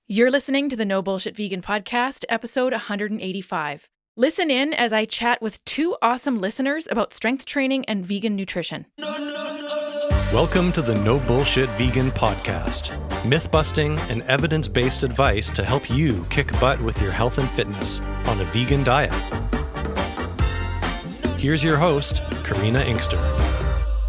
You're listening to the No Bullshit Vegan Podcast, episode 185. Listen in as I chat with two awesome listeners about strength training and vegan nutrition. Welcome to the No Bullshit Vegan Podcast. Myth-busting and evidence-based advice to help you kick butt with your health and fitness on a vegan diet. Here's your host, Karina Inkster.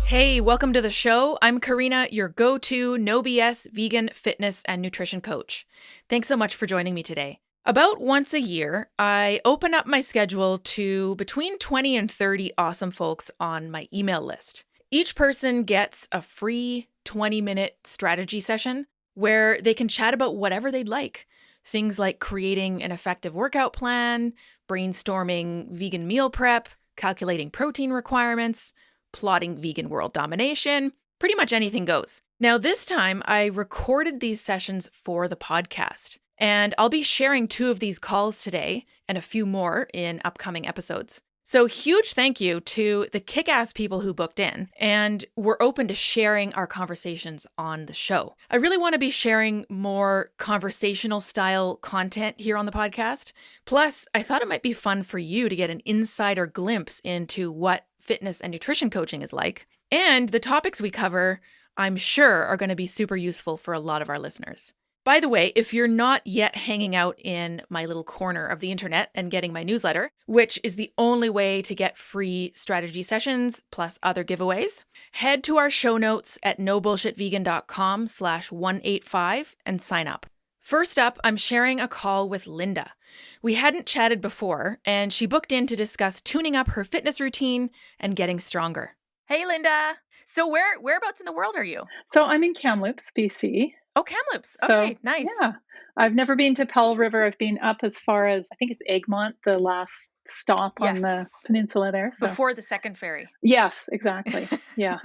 Hey, welcome to the show. I'm Karina, your go-to no BS vegan fitness and nutrition coach. Thanks so much for joining me today. About once a year, I open up my schedule to between 20 and 30 awesome folks on my email list. Each person gets a free 20-minute strategy session where they can chat about whatever they'd like. Things like creating an effective workout plan, brainstorming vegan meal prep, calculating protein requirements, plotting vegan world domination, pretty much anything goes. Now, this time I recorded these sessions for the podcast, and I'll be sharing two of these calls today and a few more in upcoming episodes. So huge thank you to the kick-ass people who booked in and were open to sharing our conversations on the show. I really want to be sharing more conversational style content here on the podcast. Plus, I thought it might be fun for you to get an insider glimpse into what fitness and nutrition coaching is like. And the topics we cover, I'm sure, are going to be super useful for a lot of our listeners. By the way, if you're not yet hanging out in my little corner of the internet and getting my newsletter, which is the only way to get free strategy sessions plus other giveaways, head to our show notes at nobullshitvegan.com/185 and sign up. First up, I'm sharing a call with Linda. We hadn't chatted before, and she booked in to discuss tuning up her fitness routine and getting stronger. Hey, Linda. So whereabouts in the world are you? So I'm in Kamloops, BC. Oh, Kamloops. Okay, nice. Yeah. I've never been to Powell River. I've been up as far as, I think it's Egmont, the last stop on the peninsula there. So. Before the second ferry. Yes, exactly. Yeah.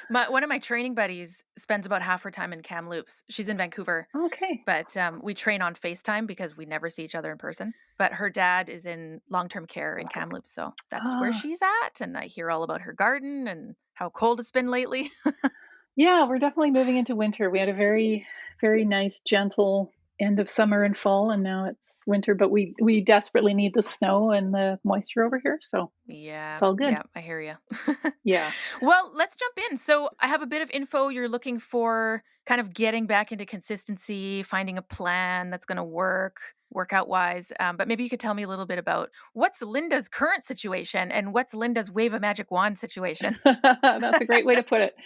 One of my training buddies spends about half her time in Kamloops. She's in Vancouver. Okay. But we train on FaceTime because we never see each other in person. But her dad is in long-term care in Kamloops, so that's where she's at. And I hear all about her garden and how cold it's been lately. Yeah, we're definitely moving into winter. We had a very, very nice, gentle end of summer and fall, and now it's winter, but we desperately need the snow and the moisture over here, so yeah, it's all good. Yeah, I hear you. Yeah. Well, let's jump in. So I have a bit of info. You're looking for kind of getting back into consistency, finding a plan that's going to workout wise. But maybe you could tell me a little bit about what's Linda's current situation and what's Linda's wave a magic wand situation. That's a great way to put it.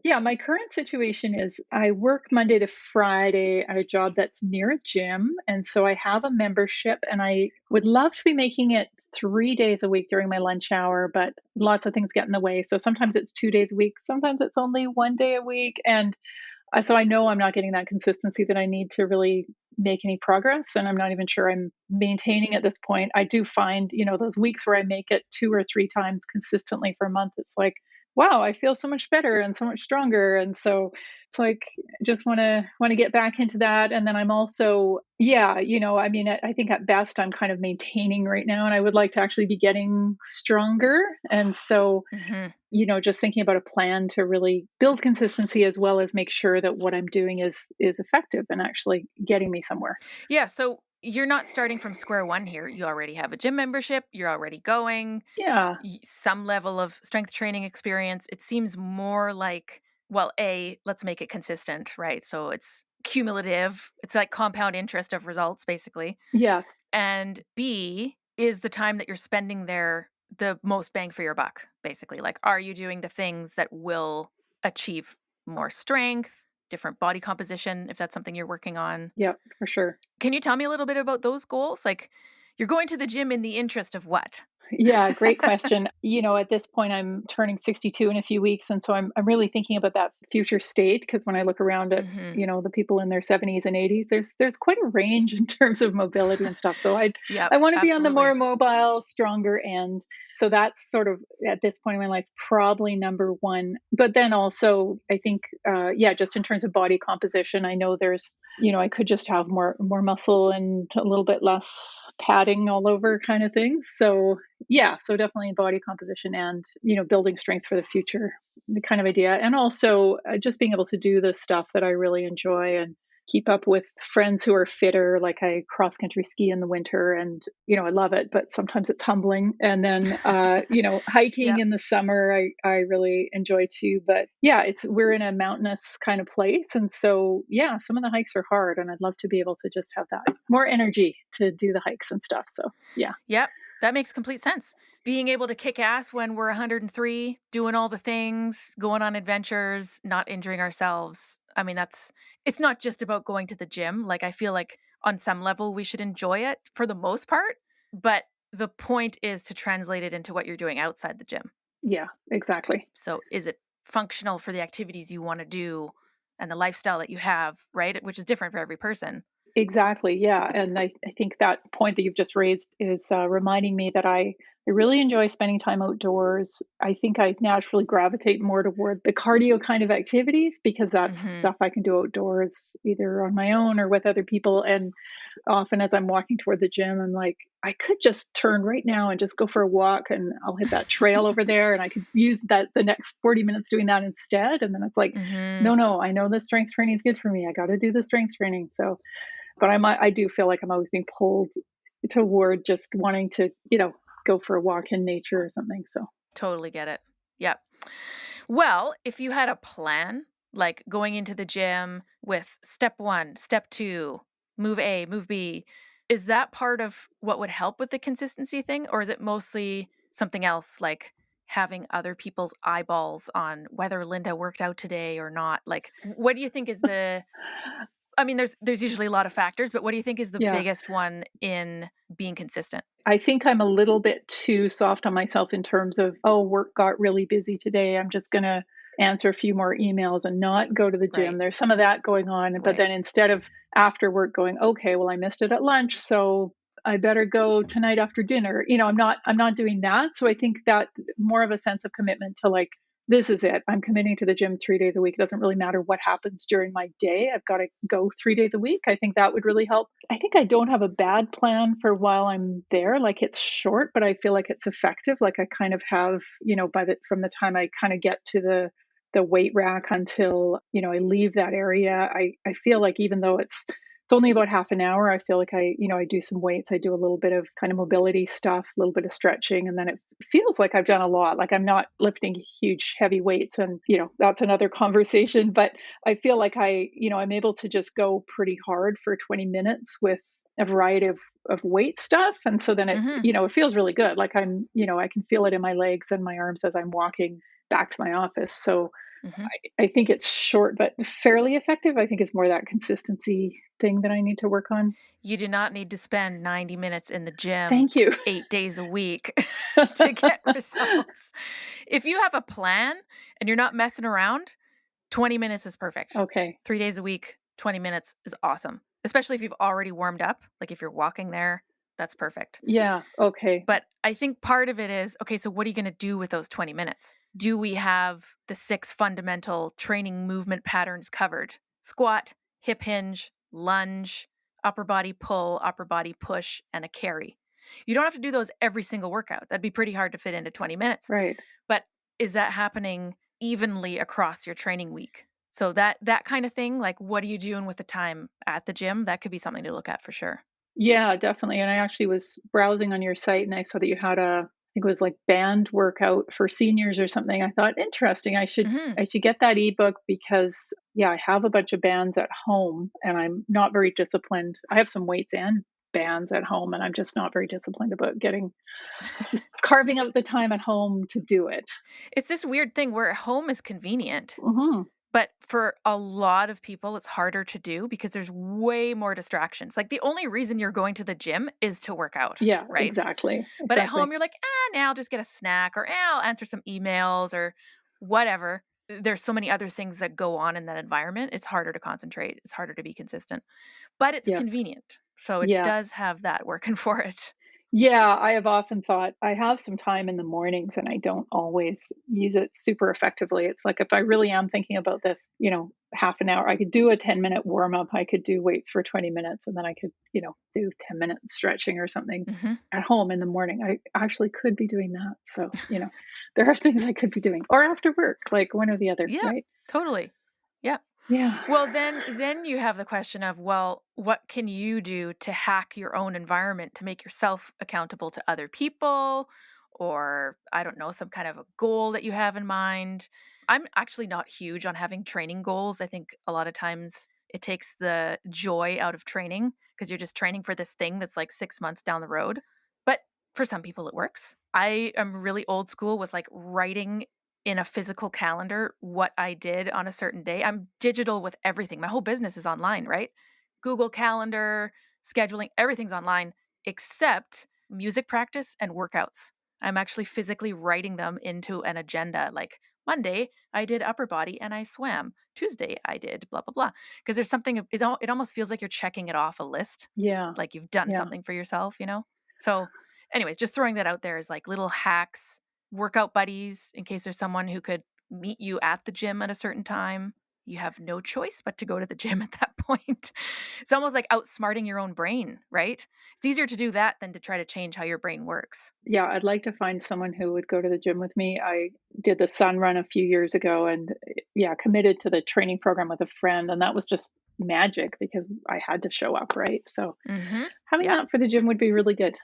Yeah, my current situation is I work Monday to Friday at a job that's near a gym. And so I have a membership and I would love to be making it 3 days a week during my lunch hour, but lots of things get in the way. So sometimes it's 2 days a week, sometimes it's only 1 day a week. And so I know I'm not getting that consistency that I need to really make any progress. And I'm not even sure I'm maintaining at this point. I do find, those weeks where I make it 2 or 3 times consistently for a month, it's like, wow, I feel so much better and so much stronger. And so it's like, just want to get back into that. And then I'm also, I think at best I'm kind of maintaining right now, and I would like to actually be getting stronger. And so, just thinking about a plan to really build consistency as well as make sure that what I'm doing is effective and actually getting me somewhere. Yeah. So you're not starting from square one here. You already have a gym membership. You're already going. Yeah. Some level of strength training experience. It seems more like, well, let's make it consistent, right? So it's cumulative. It's like compound interest of results, basically. Yes. And B, is the time that you're spending there the most bang for your buck, basically? Like, are you doing the things that will achieve more strength, different body composition, if that's something you're working on? Yeah, for sure. Can you tell me a little bit about those goals? Like, you're going to the gym in the interest of what? Yeah, great question. At this point, I'm turning 62 in a few weeks. And so I'm really thinking about that future state, because when I look around at, the people in their 70s and 80s, there's quite a range in terms of mobility and stuff. So I want to be on the more mobile, stronger end. So that's sort of, at this point in my life, probably number one. But then also, I think, just in terms of body composition, I know there's, I could just have more muscle and a little bit less padding all over kind of thing. So definitely body composition and, building strength for the future, the kind of idea. And also just being able to do the stuff that I really enjoy and keep up with friends who are fitter. Like I cross country ski in the winter and, I love it, but sometimes it's humbling. And then, hiking Yep. in the summer, I really enjoy too. But yeah, we're in a mountainous kind of place. And so, yeah, some of the hikes are hard and I'd love to be able to just have that more energy to do the hikes and stuff. So yeah. Yep. That makes complete sense. Being able to kick ass when we're 103, doing all the things, going on adventures, not injuring ourselves. I mean, it's not just about going to the gym. Like, I feel like on some level we should enjoy it for the most part, but the point is to translate it into what you're doing outside the gym. Yeah, exactly. So, is it functional for the activities you want to do and the lifestyle that you have, right? Which is different for every person. Exactly. Yeah. And I think that point that you've just raised is reminding me that I really enjoy spending time outdoors. I think I naturally gravitate more toward the cardio kind of activities because that's Mhm. stuff I can do outdoors, either on my own or with other people. And often as I'm walking toward the gym, I'm like, I could just turn right now and just go for a walk and I'll hit that trail over there and I could use that the next 40 minutes doing that instead. And then it's like, Mhm. no, no, I know the strength training is good for me. I got to do the strength training. So but I do feel like I'm always being pulled toward just wanting to, go for a walk in nature or something. So Totally get it. Yep. Well, if you had a plan, like going into the gym with step 1, step 2, move A, move B, is that part of what would help with the consistency thing? Or is it mostly something else like having other people's eyeballs on whether Linda worked out today or not? Like, what do you think is I mean, there's usually a lot of factors, but what do you think is the yeah, biggest one in being consistent? I think I'm a little bit too soft on myself in terms of, oh, work got really busy today. I'm just going to answer a few more emails and not go to the gym. Right. There's some of that going on. But Right. then instead of after work going, okay, well, I missed it at lunch. So I better go tonight after dinner. I'm not doing that. So I think that more of a sense of commitment to like, this is it. I'm committing to the gym 3 days a week. It doesn't really matter what happens during my day. I've got to go 3 days a week. I think that would really help. I think I don't have a bad plan for while I'm there. Like it's short, but I feel like it's effective. Like I kind of have, from the time I kind of get to the weight rack until, I leave that area, I feel like even though it's only about half an hour, I feel like I do some weights. I do a little bit of kind of mobility stuff, a little bit of stretching, and then it feels like I've done a lot. Like I'm not lifting huge heavy weights and, that's another conversation, but I feel like I'm able to just go pretty hard for 20 minutes with a variety of weight stuff. And so then Mhm. it feels really good. Like I can feel it in my legs and my arms as I'm walking back to my office. So Mhm. I think it's short but fairly effective. I think it's more that consistency thing that I need to work on. You do not need to spend 90 minutes in the gym Thank you. 8 days a week to get results. If you have a plan and you're not messing around, 20 minutes is perfect. Okay. 3 days a week, 20 minutes is awesome, especially if you've already warmed up. Like if you're walking there, that's perfect. Yeah. Okay. But I think part of it is, okay, so what are you going to do with those 20 minutes? Do we have the 6 fundamental training movement patterns covered? Squat, hip hinge, lunge, upper body pull, upper body push, and a carry. You don't have to do those every single workout. That'd be pretty hard to fit into 20 minutes. Right. But is that happening evenly across your training week? So that kind of thing, like what are you doing with the time at the gym? That could be something to look at for sure. Yeah, definitely. And I actually was browsing on your site and I saw that you had I think it was like band workout for seniors or something. I thought interesting. I should Mhm. I should get that ebook because yeah, I have a bunch of bands at home and I'm not very disciplined. I have some weights and bands at home and I'm just not very disciplined about carving out the time at home to do it. It's this weird thing where home is convenient, Hmm. but for a lot of people, it's harder to do because there's way more distractions. Like the only reason you're going to the gym is to work out, Yeah, right? exactly. But at home, Exactly. you're like, now I'll just get a snack or I'll answer some emails or whatever. There's so many other things that go on in that environment. It's harder to concentrate. It's harder to be consistent, but it's Yes. convenient. So it does Yes. have that working for it. Yeah, I have often thought I have some time in the mornings and I don't always use it super effectively. It's like if I really am thinking about this, half an hour, I could do a 10-minute warm up. I could do weights for 20 minutes and then I could, do 10 minutes stretching or something Hmm. at home in the morning. I actually could be doing that. So, there are things I could be doing or after work, like one or the other, Yeah, right? totally. Yeah. Yeah. Well, then you have the question of, well, what can you do to hack your own environment to make yourself accountable to other people, or I don't know, some kind of a goal that you have in mind. I'm actually not huge on having training goals. I think a lot of times it takes the joy out of training because you're just training for this thing that's like 6 months down the road. But for some people it works. I am really old school with like writing in a physical calendar what I did on a certain day. I'm digital with everything. My whole business is online, right? Google Calendar, scheduling, everything's online except music practice and workouts. I'm actually physically writing them into an agenda. Like Monday, I did upper body and I swam. Tuesday, I did blah, blah, blah. Because there's something, it almost feels like you're checking it off a list, Yeah. like you've done Yeah. something for yourself, you know? So, anyways, just throwing that out there is like little hacks, workout buddies in case there's someone who could meet you at the gym at a certain time. You have no choice but to go to the gym at that point. It's almost like outsmarting your own brain, right? It's easier to do that than to try to change how your brain works. Yeah, I'd like to find someone who would go to the gym with me. I did the Sun Run a few years ago and yeah, committed to the training program with a friend. And that was just magic because I had to show up, right? So Mhm. having Yeah. that for the gym would be really good.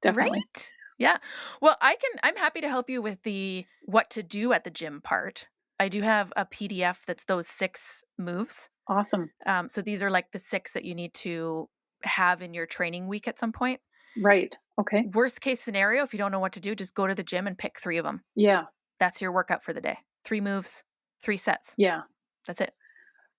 Definitely. Right? Yeah. Well, I'm happy to help you with the what to do at the gym part. I do have a PDF that's those 6 moves. Awesome. So these are like the 6 that you need to have in your training week at some point. Right. Okay. Worst case scenario, if you don't know what to do, just go to the gym and pick 3 of them. Yeah. That's your workout for the day. 3 moves, 3 sets. Yeah. That's it.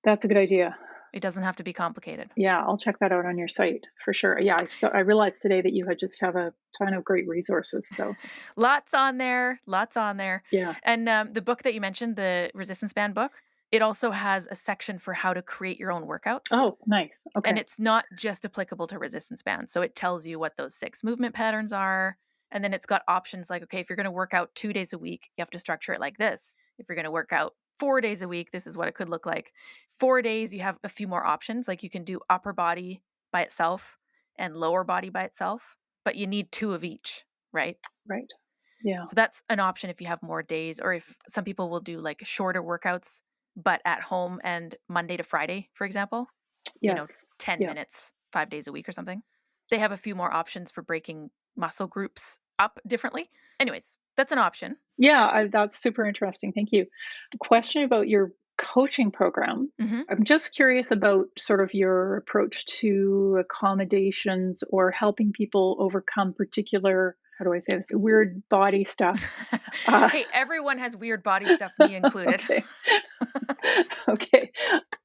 That's a good idea. It doesn't have to be complicated. Yeah, I'll check that out on your site for sure. Yeah, I realized today that you had just have a ton of great resources. So Lots on there, lots on there. yeah. And the book that you mentioned, the resistance band book, it also has a section for how to create your own workouts. Oh, nice. And Okay. it's not just applicable to resistance bands. So it tells you what those 6 movement patterns are. And then it's got options like, okay, if you're going to work out 2 days a week, you have to structure it like this. If you're going to work out 4 days a week, this is what it could look like. 4 days, you have a few more options. Like you can do upper body by itself and lower body by itself, but you need 2 of each, right? Right. Yeah. So that's an option if you have more days, or if some people will do like shorter workouts, but at home and Monday to Friday, for example, Yes. 10 Yeah. minutes, 5 days a week or something. They have a few more options for breaking muscle groups up differently. Anyways, that's an option. Yeah, that's super interesting. Thank you. Question about your coaching program. Hmm. I'm just curious about sort of your approach to accommodations or helping people overcome particular, how do I say this, weird body stuff. Uh, Hey, everyone has weird body stuff, me included. okay. Okay.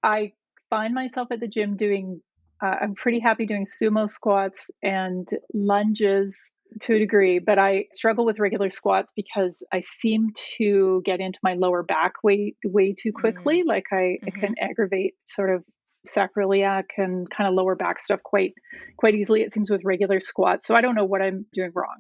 I find myself at the gym doing, I'm pretty happy doing sumo squats and lunges to a degree, but I struggle with regular squats because I seem to get into my lower back way too quickly. Mm, Like I hmm. can aggravate sort of sacroiliac and kind of lower back stuff quite easily. It seems with regular squats. So I don't know what I'm doing wrong,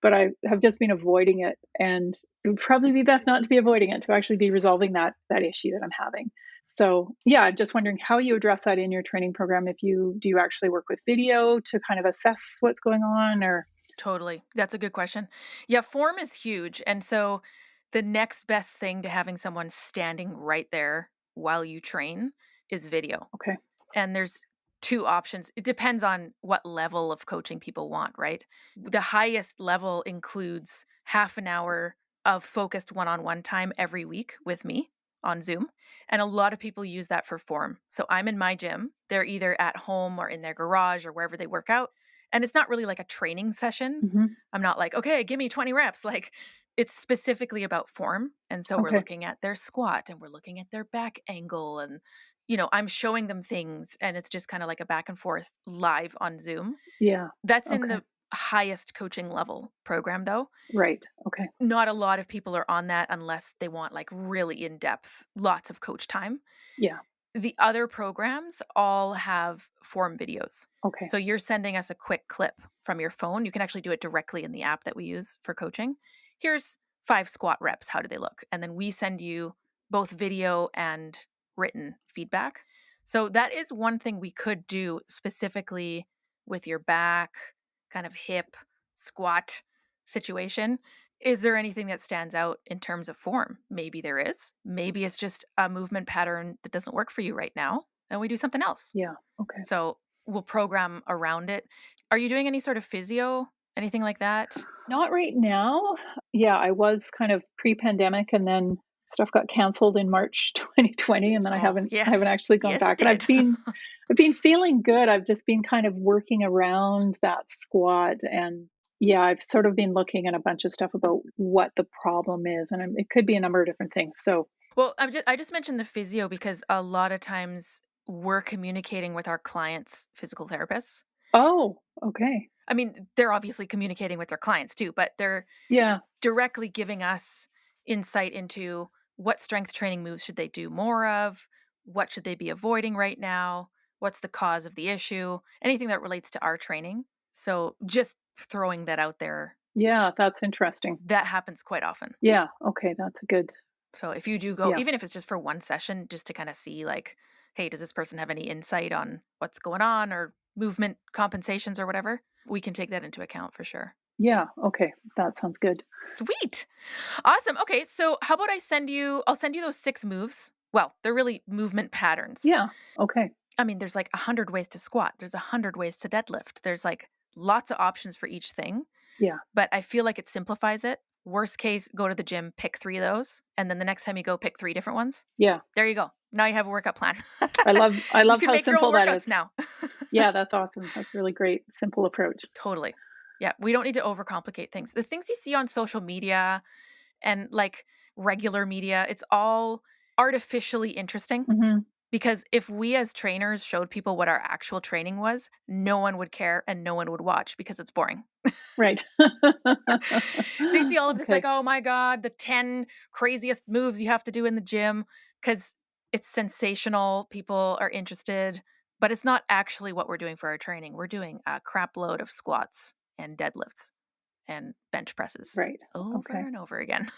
but I have just been avoiding it, and it would probably be best not to be avoiding it, to actually be resolving that issue that I'm having. So yeah, I'm just wondering how you address that in your training program. If you do you actually work with video to kind of assess what's going on, or Totally. That's a good question. Yeah, form is huge. And so the next best thing to having someone standing right there while you train is video. okay, And there's 2 options. It depends on what level of coaching people want, right? The highest level includes half an hour of focused one-on-one time every week with me on Zoom. And a lot of people use that for form. So I'm in my gym. They're either at home or in their garage or wherever they work out. And it's not really like a training session. hmm, I'm not like, okay, give me 20 reps. Like it's specifically about form. And so we're okay, looking at their squat and we're looking at their back angle, and I'm showing them things, and it's just kind of like a back and forth live on Zoom. yeah, That's in okay, the highest coaching level program, though. right, okay, Not a lot of people are on that unless they want like really in depth, lots of coach time. yeah, The other programs all have form videos. okay, So you're sending us a quick clip from your phone. You can actually do it directly in the app that we use for coaching. Here's 5 squat reps. How do they look? And then we send you both video and written feedback. So that is one thing we could do specifically with your back, kind of hip, squat situation. Is there anything that stands out in terms of form? Maybe there is. Maybe it's just a movement pattern that doesn't work for you right now, and we do something else. Yeah. Okay. So we'll program around it. Are you doing any sort of physio, anything like that? Not right now. Yeah, I was kind of pre-pandemic, and then stuff got canceled in March 2020, and then I Oh, haven't yes. actually gone Yes, it back. And did. I've been feeling good. I've just been kind of working around that squat, and yeah, I've sort of been looking at a bunch of stuff about what the problem is, and it could be a number of different things. So, Well, I just mentioned the physio because a lot of times we're communicating with our clients' physical therapists. oh, okay. I mean, they're obviously communicating with their clients too, but they're Yeah. directly giving us insight into what strength training moves should they do more of, what should they be avoiding right now, what's the cause of the issue, anything that relates to our training. So just throwing that out there, Yeah, that's interesting. that happens quite often. Yeah, okay, that's a good. So if you do go, Yeah. even if it's just for one session, just to kind of see like, hey, does this person have any insight on what's going on or movement compensations or whatever? We can take that into account for sure. Yeah, okay. That sounds good. Sweet. Awesome. Okay, so how about I'll send you those 6 moves. Well, they're really movement patterns. Yeah. Okay. I mean, there's like 100 ways to squat. There's 100 ways to deadlift. There's like lots of options for each thing, Yeah. but I feel like it simplifies it. Worst case, go to the gym, pick 3 of those, and then the next time you go, pick 3 different ones. Yeah. There you go. Now you have a workout plan. I You love can how make your own simple that workouts is. now. Yeah, that's awesome. That's really great. Simple approach. Totally. Yeah, we don't need to overcomplicate things. The things you see on social media and like regular media, it's all artificially interesting Mhm. because if we as trainers showed people what our actual training was, no one would care and no one would watch because it's boring. Right. So you see all of this like, Okay. oh my God, the 10 craziest moves you have to do in the gym because it's sensational. People are interested, but it's not actually what we're doing for our training. We're doing a crap load of squats and deadlifts and bench presses Right. over Okay. and over again.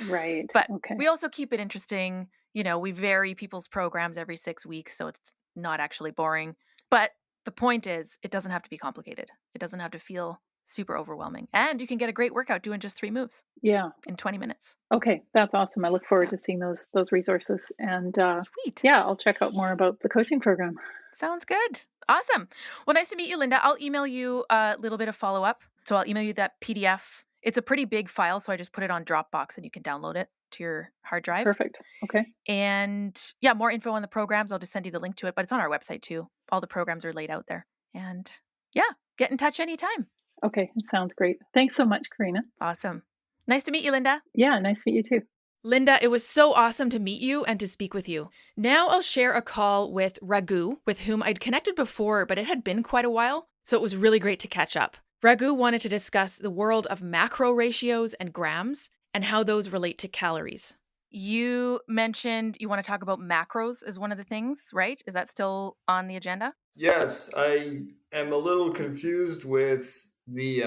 Right. But Okay. we also keep it interesting. We vary people's programs every 6 weeks, so it's not actually boring. But the point is, it doesn't have to be complicated. It doesn't have to feel super overwhelming. And you can get a great workout doing just 3 moves Yeah. in 20 minutes. Okay. That's awesome. I look forward Yeah. to seeing those resources, and Sweet. yeah, I'll check out more about the coaching program. Sounds good. Awesome. Well, nice to meet you, Linda. I'll email you a little bit of follow up. So I'll email you that PDF. It's a pretty big file, so I just put it on Dropbox and you can download it to your hard drive. Perfect. Okay. And yeah, more info on the programs. I'll just send you the link to it, but it's on our website too. All the programs are laid out there. And yeah, get in touch anytime. Okay. Sounds great. Thanks so much, Karina. Awesome. Nice to meet you, Linda. Yeah, nice to meet you too. Linda, it was so awesome to meet you and to speak with you. Now I'll share a call with Raghu, with whom I'd connected before, but it had been quite a while, so it was really great to catch up. Raghu wanted to discuss the world of macro ratios and grams and how those relate to calories. You mentioned you want to talk about macros as one of the things, right? Is that still on the agenda? Yes, I am a little confused with the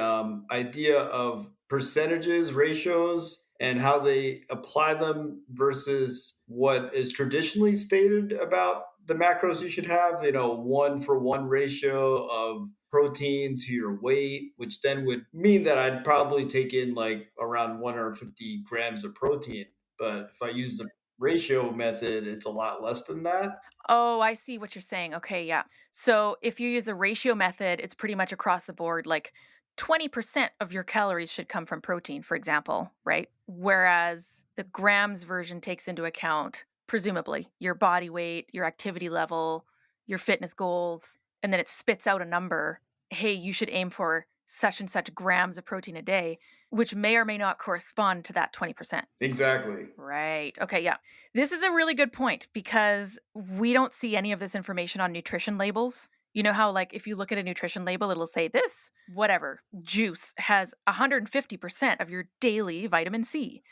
idea of percentages, ratios, and how they apply them versus what is traditionally stated about the macros you should have. 1-for-1 ratio of protein to your weight, which then would mean that I'd probably take in like around 150 grams of protein. But if I use the ratio method, it's a lot less than that. Oh, I see what you're saying. Okay, yeah. So if you use the ratio method, it's pretty much across the board. Like 20% of your calories should come from protein, for example, right? Whereas the grams version takes into account, presumably, your body weight, your activity level, your fitness goals, and then it spits out a number. Hey, you should aim for such and such grams of protein a day, which may or may not correspond to that 20%. Exactly. Right. Okay. Yeah. This is a really good point because we don't see any of this information on nutrition labels. You know how, like, if you look at a nutrition label, it'll say this, whatever, juice has 150% of your daily vitamin C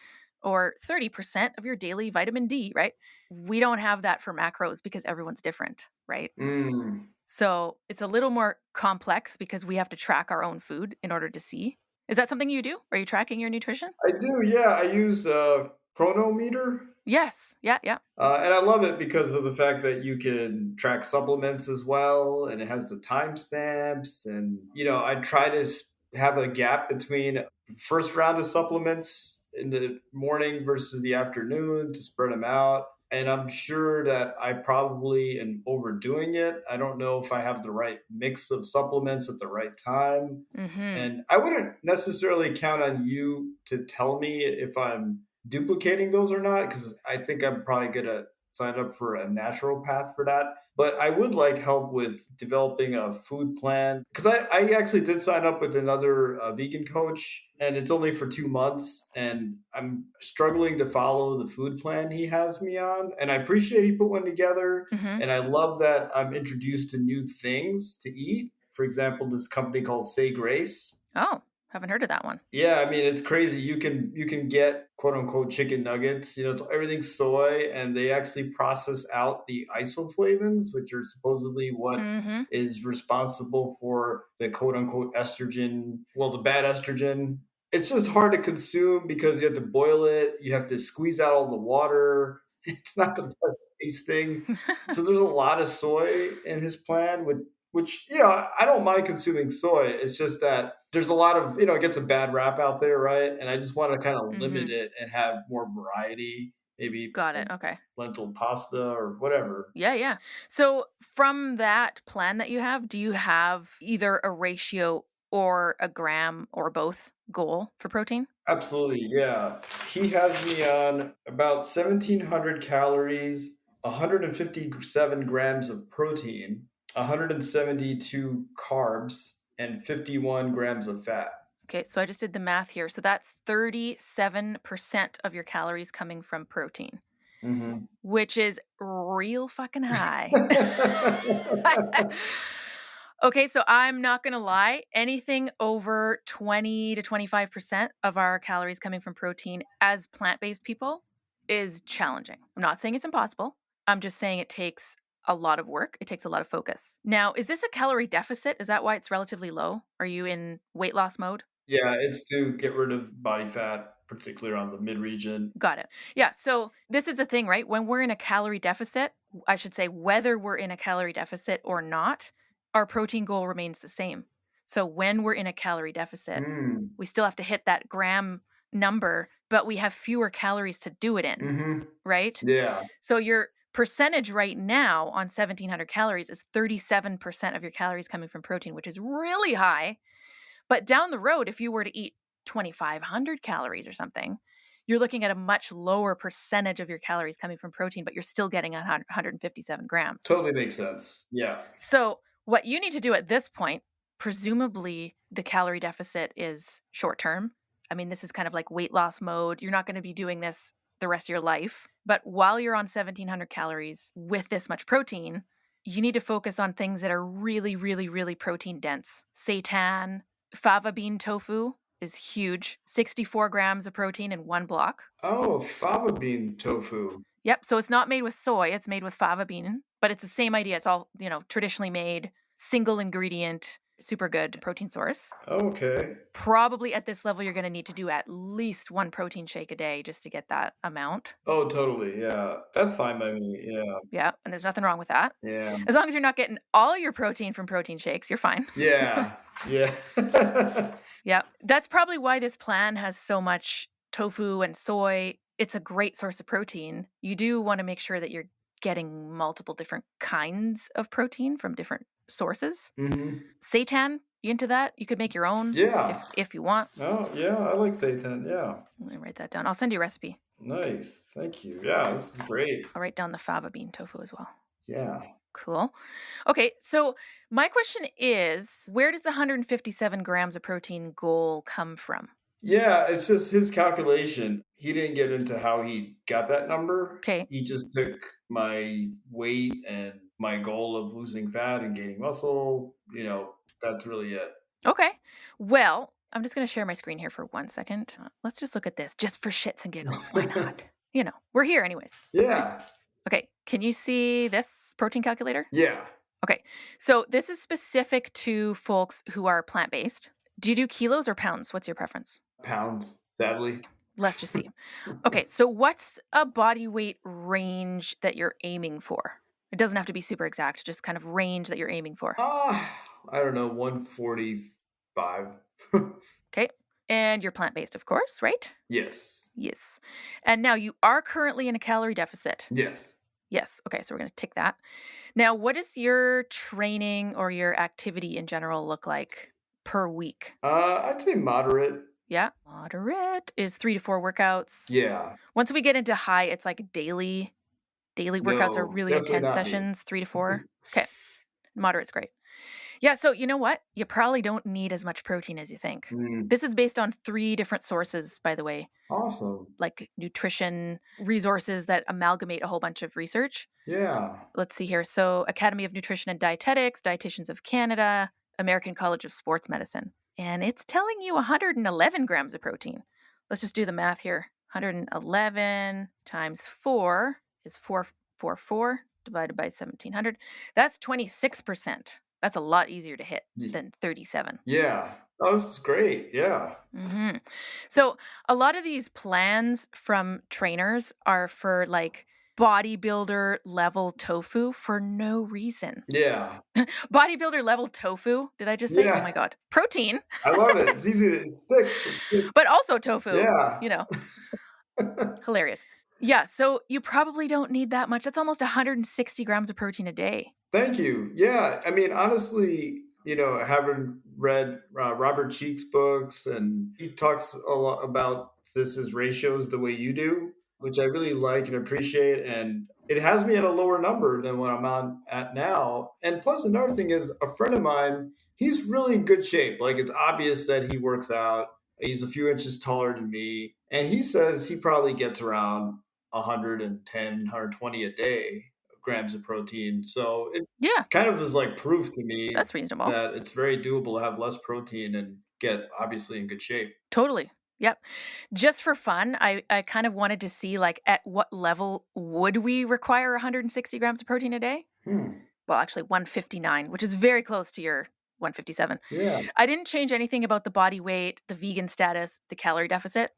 or 30% of your daily vitamin D, right? We don't have that for macros because everyone's different, right? Mm. So it's a little more complex because we have to track our own food in order to see. Is that something you do? Are you tracking your nutrition? I do, yeah. I use Chronometer, Yes. Yeah. Yeah. and I love it because of the fact that you can track supplements as well, and it has the timestamps. And I try to have a gap between first round of supplements in the morning versus the afternoon to spread them out. And I'm sure that I probably am overdoing it. I don't know if I have the right mix of supplements at the right time. Mm-hmm. And I wouldn't necessarily count on you to tell me if I'm duplicating those or not, because I think I'm probably going to sign up for a natural path for that. But I would like help with developing a food plan because I actually did sign up with another vegan coach, and it's only for 2 months. And I'm struggling to follow the food plan he has me on. And I appreciate he put one together. Mm-hmm. And I love that I'm introduced to new things to eat. For example, this company called Say Grace. Oh, haven't heard of that one. Yeah, I mean it's crazy. You can get quote unquote chicken nuggets. You know, it's everything's soy, and they actually process out the isoflavones, which are supposedly what Mm-hmm. is responsible for the quote unquote estrogen. Well, the bad estrogen. It's just hard to consume because you have to boil it. You have to squeeze out all the water. It's not the best tasting. So there's a lot of soy in his plan, which I don't mind consuming soy. It's just that there's a lot of it gets a bad rap out there, right? And I just want to kind of Mm-hmm. limit it and have more variety, maybe Got it. Okay. lentil pasta or whatever. Yeah. So from that plan that you have, do you have either a ratio or a gram or both goal for protein? Absolutely, yeah. He has me on about 1,700 calories, 157 grams of protein, 172 carbs, and 51 grams of fat. Okay, so I just did the math here. So that's 37% of your calories coming from protein, Mhm. which is real fucking high. Okay, so I'm not going to lie. Anything over 20 to 25% of our calories coming from protein as plant-based people is challenging. I'm not saying it's impossible. I'm just saying it takes a lot of work. It takes a lot of focus. Now, is this a calorie deficit? Is that why it's relatively low? Are you in weight loss mode? Yeah, it's to get rid of body fat, particularly around the mid region. Got it. Yeah. So this is the thing, right? When we're in a calorie deficit, I should say, whether we're in a calorie deficit or not, our protein goal remains the same. So when we're in a calorie deficit, Mm. we still have to hit that gram number, but we have fewer calories to do it in, Mm-hmm. right? Yeah. So your percentage right now on 1,700 calories is 37% of your calories coming from protein, which is really high. But down the road, if you were to eat 2,500 calories or something, you're looking at a much lower percentage of your calories coming from protein, but you're still getting 157 grams. Totally makes sense. Yeah. So what you need to do at this point, presumably the calorie deficit is short term. I mean, this is kind of like weight loss mode. You're not going to be doing this the rest of your life. But while you're on 1,700 calories with this much protein, you need to focus on things that are really, really, really protein dense. Seitan, fava bean tofu is huge. 64 grams of protein in one block. Oh, fava bean tofu. Yep. So it's not made with soy, it's made with fava bean, but it's the same idea. It's all, traditionally made, single ingredient, super good protein source. Okay. Probably at this level, you're going to need to do at least one protein shake a day just to get that amount. Oh, totally. Yeah. That's fine by me. Yeah. Yeah. And there's nothing wrong with that. Yeah. As long as you're not getting all your protein from protein shakes, you're fine. Yeah. Yeah. Yeah. That's probably why this plan has so much tofu and soy. It's a great source of protein. You do want to make sure that you're getting multiple different kinds of protein from different sources. Mm-hmm. Seitan, you into that? You could make your own if you want. Oh, yeah. I like seitan. Yeah. Let me write that down. I'll send you a recipe. Nice. Thank you. Yeah. This is great. I'll write down the fava bean tofu as well. Yeah. Cool. Okay, so my question is, where does the 157 grams of protein goal come from? Yeah, it's just his calculation. He didn't get into how he got that number. Okay. He just took my weight and my goal of losing fat and gaining muscle. That's really it. Okay. Well, I'm just going to share my screen here for 1 second. Let's just look at this just for shits and giggles. Why not? We're here anyways. Yeah. Okay. Can you see this protein calculator? Yeah. Okay. So this is specific to folks who are plant-based. Do you do kilos or pounds? What's your preference? Pounds, sadly. Let's just see. Okay. So what's a body weight range that you're aiming for? It doesn't have to be super exact, just kind of range that you're aiming for. I don't know, 145. Okay. And you're plant-based, of course, right? Yes. Yes. And now you are currently in a calorie deficit. Yes. Yes. Okay, so we're going to tick that. Now, what does your training or your activity in general look like per week? I'd say moderate. Yeah. Moderate is 3 to 4 workouts. Yeah. Once we get into high, it's like daily. Daily workouts are No, really definitely intense not me. sessions, 3 to 4. Okay. Moderate's great. Yeah, so you know what? You probably don't need as much protein as you think. Mm, This is based on 3 different sources, by the way, awesome. like nutrition resources that amalgamate a whole bunch of research. Yeah. Let's see here. So, Academy of Nutrition and Dietetics, Dietitians of Canada, American College of Sports Medicine. And it's telling you 111 grams of protein. Let's just do the math here. 111 times 4 is 444 divided by 1700. That's 26%. That's a lot easier to hit Y- than 37. Yeah. Oh, this is great. Yeah. hmm So, a lot of these plans from trainers are for like bodybuilder level tofu for no reason. Yeah. Bodybuilder level tofu. Did I just say? Oh my Yeah. God. Protein, I love it. It's easy. It sticks. It sticks. but also tofu. Yeah. You know, hilarious. Yeah. So you probably don't need that much. That's almost 160 grams of protein a day. Thank you. Yeah, I mean, honestly, having read Robert Cheek's books, and he talks a lot about this as ratios the way you do, which I really like and appreciate. And it has me at a lower number than what I'm on at now. And plus, another thing is a friend of mine, he's really in good shape. Like, it's obvious that he works out. He's a few inches taller than me. And he says he probably gets around 110, 120 a day grams of protein. So it Yeah, kind of is like proof to me that's reasonable. that it's very doable to have less protein and get obviously in good shape. Totally. Yep. Just for fun, I kind of wanted to see like at what level would we require 160 grams of protein a day? Hmm. Well, actually 159, which is very close to your 157. Yeah. I didn't change anything about the body weight, the vegan status, the calorie deficit,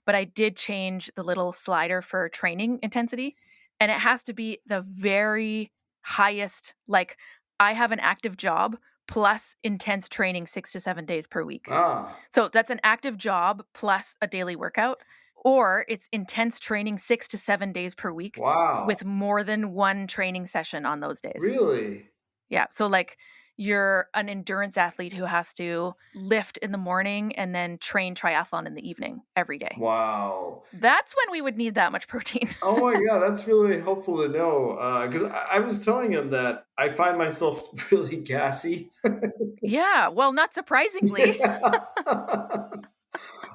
but I did change the little slider for training intensity. And it has to be the very highest, like I have an active job plus intense training 6 to 7 days per week. Ah. So that's an active job plus a daily workout, or it's intense training 6 to 7 days per week Wow. with more than one training session on those days. Really? Yeah. So, like, you're an endurance athlete who has to lift in the morning and then train triathlon in the evening every day. Wow. That's when we would need that much protein. Oh my God, that's really helpful to know. Because I was telling him that I find myself really gassy. Yeah. Well, not surprisingly, Yeah.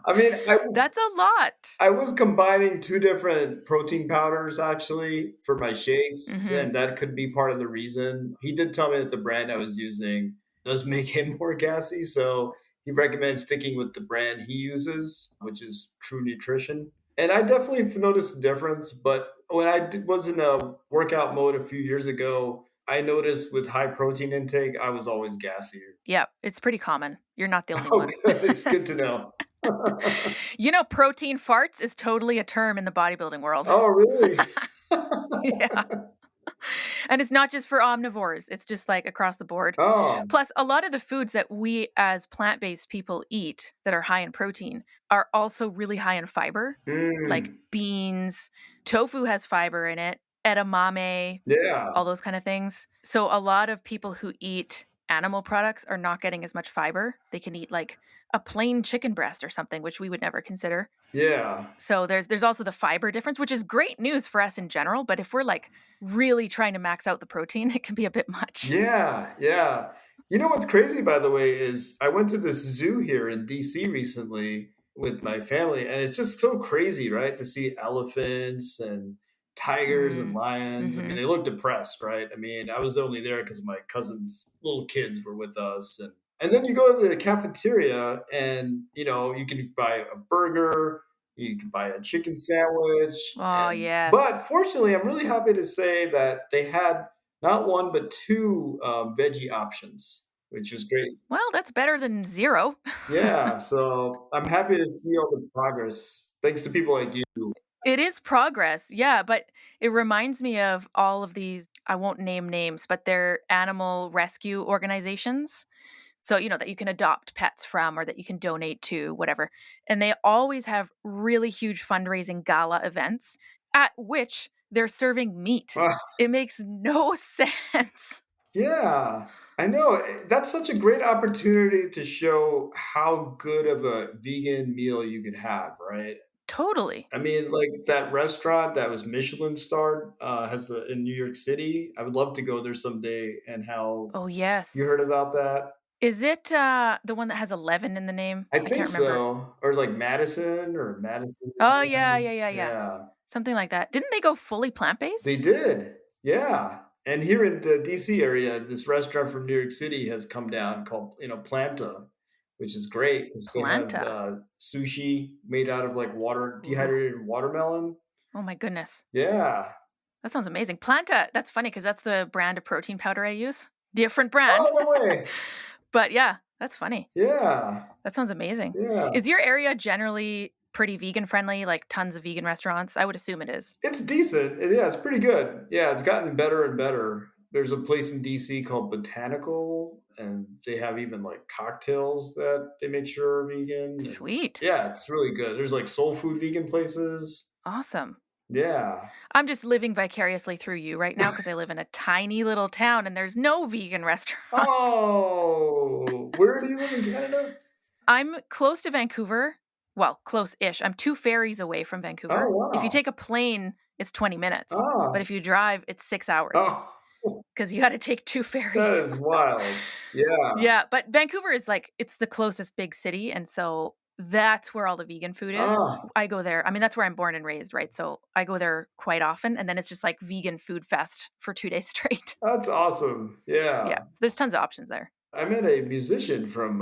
I mean, that's a lot. I was combining 2 different protein powders actually for my shakes, hmm and that could be part of the reason. He did tell me that the brand I was using does make him more gassy, so he recommends sticking with the brand he uses, which is True Nutrition. And I definitely noticed a difference, but when was in a workout mode a few years ago, I noticed with high protein intake, I was always gassier. Yeah. It's pretty common. You're not the only Oh, one. good. It's good to know. You know, protein farts is totally a term in the bodybuilding world. Oh, really? Yeah. And it's not just for omnivores, it's just like across the board. Oh, Plus, a lot of the foods that we as plant based people eat that are high in protein are also really high in fiber, like mm, beans. Tofu has fiber in it, edamame, yeah, all those kind of things. So, a lot of people who eat animal products are not getting as much fiber. They can eat like a plain chicken breast or something, which we would never consider. yeah. So there's also the fiber difference, which is great news for us in general. But if we're like really trying to max out the protein, it can be a bit much. Yeah, yeah. You know what's crazy, by the way, is I went to this zoo here in DC recently with my family, and it's just so crazy, right? To see elephants and tigers and Mm, lions. I mean, hmm they look depressed, right? I mean, I was only there because my cousin's little kids were with us, and then you go to the cafeteria, and you can buy a burger, you can buy a chicken sandwich, Oh, but yes. fortunately, I'm really happy to say that they had not one, but 2, veggie options, which is great. Well, that's better than zero. Yeah, so I'm happy to see all the progress thanks to people like you. It is progress. Yeah. But it reminds me of all of these, I won't name names, but they're animal rescue organizations. So, that you can adopt pets from or that you can donate to, whatever. And they always have really huge fundraising gala events at which they're serving meat. Ah, It makes no sense. yeah, I know. That's such a great opportunity to show how good of a vegan meal you can have, right? Totally. I mean, like that restaurant that was Michelin starred in New York City. I would love to go there someday. And how Oh, you yes. heard about that? Is it the one that has 11 in the name? I I think can't remember. so, or like Madison. Oh, yeah, yeah, yeah, yeah. Yeah. Something like that. Didn't they go fully They plant-based? did, yeah, and here in the DC area, this restaurant from New York City has come down called, Planta, which is great because they have, Planta. sushi made out of, like, Ooh. dehydrated watermelon. Oh my goodness. Yeah. That sounds amazing. Planta, that's funny because that's the brand of protein powder I use. Different brand. Oh, no way. But yeah, that's funny. Yeah, That sounds amazing. yeah. Is your area generally pretty vegan friendly, like tons of vegan restaurants? I would assume it is. It's decent, yeah, it's pretty good. Yeah, it's gotten better and better. There's a place in DC called Botanical, and they have even, like, cocktails that they make sure are vegan, and Sweet. yeah, it's really good. There's, like, soul food vegan places. Awesome. Yeah. I'm just living vicariously through you right now because I live in a tiny little town and there's no vegan restaurants. Oh, where do you live in Canada? I'm close to Vancouver. Well, close-ish. I'm 2 ferries away from Oh, Vancouver. If you wow. take a plane, it's 20 minutes, but Ah. if you drive, it's 6 hours Oh, because you gotta take 2 that ferries. is wild. Yeah. Yeah, but Vancouver is, like, it's the closest big city, and so that's where all the vegan food is. Ah, I go there. I mean, that's where I'm born and raised, right? So I go there quite often, and then it's just like vegan food fest for 2 days straight. that's awesome. Yeah, Yeah. so there's tons of options there. I met a musician from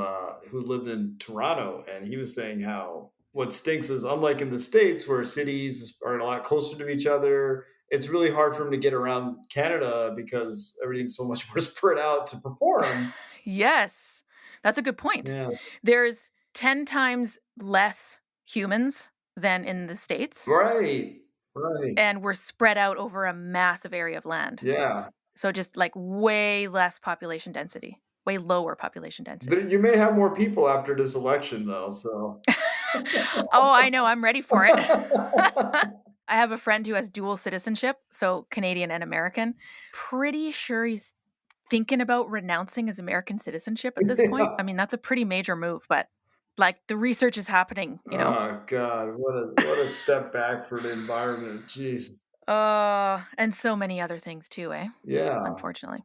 who lived in Toronto, and he was saying how what stinks is unlike in the States where cities are a lot closer to each other. It's really hard for him to get around Canada because everything's so much more spread out to perform. Yes, that's a good point. Yeah. There's 10 times less humans than in the States, Right. Right. and we're spread out over a massive area of land. Yeah. So just, like, way less population density, way lower population density. You may have more people after this election, though. So. Oh, I know, I'm ready for it. I have a friend who has dual citizenship, so Canadian and American. Pretty sure he's thinking about renouncing his American citizenship at this point. Yeah. I mean, that's a pretty major move, but, like, the research is happening, you know? Oh God, what a step back for the environment. Jeez. And so many other things too, eh? Yeah. Unfortunately.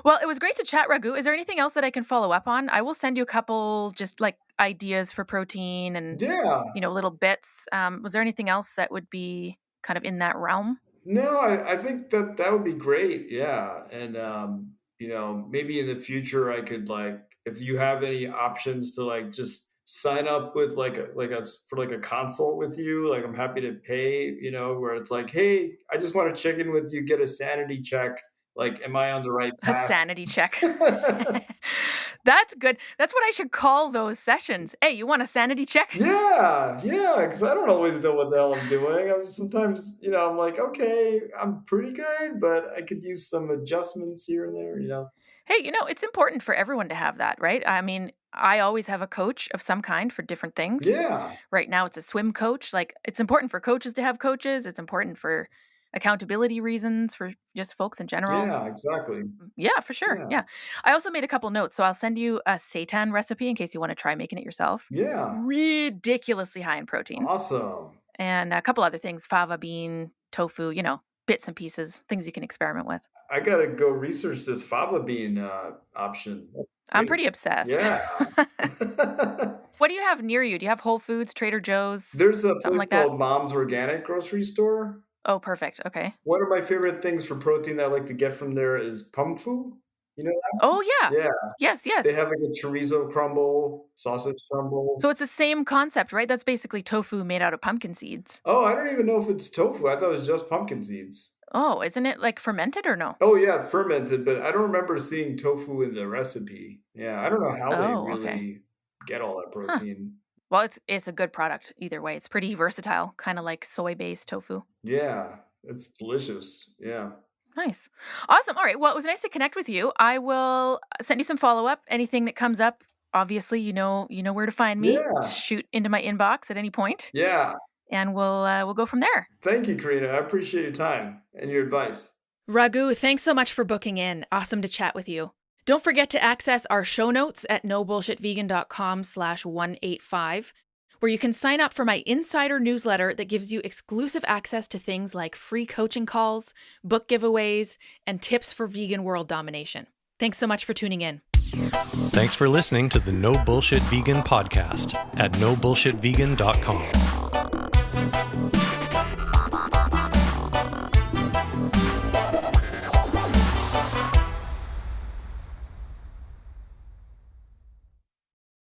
Well, it was great to chat, Raghu. Is there anything else that I can follow up on? I will send you a couple just like ideas for protein and, Yeah. little bits. Was there anything else that would be kind of in that realm? No, I think that that would be great. Yeah. And maybe in the future I could like if you have any options to like just sign up with for like a consult with you, like I'm happy to pay, where it's like, hey, I just want to check in with you, get a sanity check. Like, am I on the right A path? sanity check. That's good. That's what I should call those sessions. Hey, you want a sanity check? Yeah, yeah, because I don't always know what the hell I'm doing. Sometimes, I'm like, okay, I'm pretty good, but I could use some adjustments here and there. Hey, it's important for everyone to have that, right? I mean, I always have a coach of some kind for different things. Yeah, Right now, it's a swim coach. Like, it's important for coaches to have coaches. It's important for accountability reasons for just folks in general. yeah, exactly. Yeah, for sure. Yeah, Yeah. I also made a couple notes, so I'll send you a seitan recipe in case you want to try making it yourself. yeah, Ridiculously high in protein. awesome. And a couple other things, fava bean, tofu, bits and pieces, things you can experiment with. I gotta go research this fava bean option. That's I'm great. pretty obsessed. Yeah. What do you have near you? Do you have Whole Foods, Trader Joe's, There's a something place like that? called Mom's Organic Grocery Store. Oh, perfect. Okay. One of my favorite things for protein that I like to get from there is pumfu. You know Oh, yeah. that? Yeah. Yes, They yes. have like a chorizo crumble, sausage crumble. So it's the same concept, right? That's basically tofu made out of pumpkin seeds. Oh, I don't even know if it's tofu. I thought it was just pumpkin seeds. Oh, isn't it like fermented or no? Oh, yeah, it's fermented, but I don't remember seeing tofu in the recipe. Yeah, I don't know how they Oh, okay. really get all that Huh. protein. Well, it's a good product either way. It's pretty versatile, kind of like soy-based tofu. Yeah, it's delicious. Yeah. Nice. Awesome. All right. Well, it was nice to connect with you. I will send you some follow-up. Anything that comes up, obviously, you know where to find me. Yeah. Shoot into my inbox at any point, Yeah. and we'll go from there. Thank you, Karina. I appreciate your time and your advice. Raghu, thanks so much for booking in. Awesome to chat with you. Don't forget to access our show notes at nobullshitvegan.com/185, where you can sign up for my insider newsletter that gives you exclusive access to things like free coaching calls, book giveaways, and tips for vegan world domination. Thanks so much for tuning in. Thanks for listening to the No Bullshit Vegan podcast at nobullshitvegan.com.